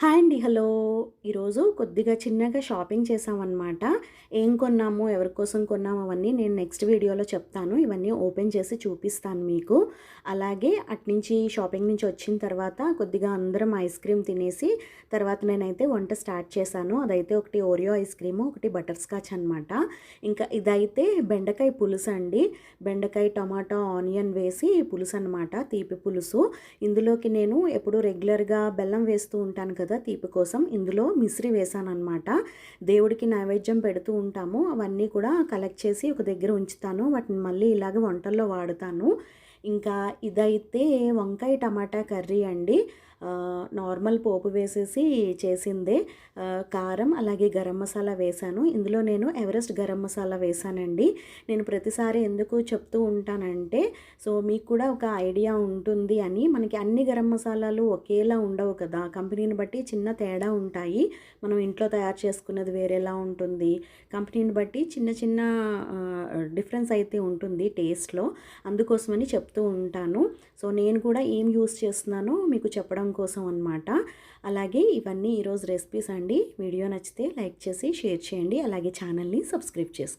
Hi అండి. Hello. ఈరోజు కొద్దిగా చిన్నగా షాపింగ్ చేశామన్నమాట. ఏం కొన్నాము, ఎవరి కోసం కొన్నాము అవన్నీ నేను నెక్స్ట్ వీడియోలో చెప్తాను. ఇవన్నీ ఓపెన్ చేసి చూపిస్తాను మీకు. అలాగే అట్నుంచి షాపింగ్ నుంచి వచ్చిన తర్వాత కొద్దిగా అందరం ఐస్ క్రీమ్ తినేసి తర్వాత నేనైతే వంట స్టార్ట్ చేశాను. అదైతే ఒకటి ఓరియో ఐస్ క్రీము, ఒకటి బటర్ స్కాచ్ అనమాట. ఇంకా ఇదైతే బెండకాయ పులుసు అండి. బెండకాయ, టమాటా, ఆనియన్ వేసి పులుసు అనమాట, తీపి పులుసు. ఇందులోకి నేను ఎప్పుడు రెగ్యులర్గా బెల్లం వేస్తూ ఉంటాను కదా తీపి కోసం, ఇందులో మిశ్రి వేసానన్నమాట. దేవుడికి నైవేద్యం పెడుతూ ఉంటాము, అవన్నీ కూడా కలెక్ట్ చేసి ఒక దగ్గర ఉంచుతాను. వాటిని మళ్ళీ ఇలాగ వంటల్లో వాడుతాను. ఇంకా ఇదైతే వంకాయ టమాటా కర్రీ అండి. నార్మల్ పోపు వేసేసి చేసిందే. కారం అలాగే గరం మసాలా వేశాను. ఇందులో నేను ఎవరెస్ట్ గరం మసాలా వేశానండి. నేను ప్రతిసారి ఎందుకు చెప్తూ ఉంటానంటే సో మీకు కూడా ఒక ఐడియా ఉంటుంది అని. మనకి అన్ని గరం మసాలాలు ఒకేలా ఉండవు కదా, కంపెనీని బట్టి చిన్న తేడా ఉంటాయి. మనం ఇంట్లో తయారు చేసుకున్నది వేరేలా ఉంటుంది, కంపెనీని బట్టి చిన్న చిన్న డిఫరెన్స్ అయితే ఉంటుంది టేస్ట్లో. అందుకోసమని చెప్తూ ఉంటాను. సో నేను కూడా ఏం యూస్ చేస్తున్నానో మీకు చెప్పడం కోసం అన్నమాట. అలాగే ఇవన్నీ ఈరోజు రెసిపీస్ అండి. వీడియో నచ్చితే లైక్ చేసి షేర్ చేయండి. అలాగే ఛానల్ని సబ్స్క్రైబ్ చేసుకోండి.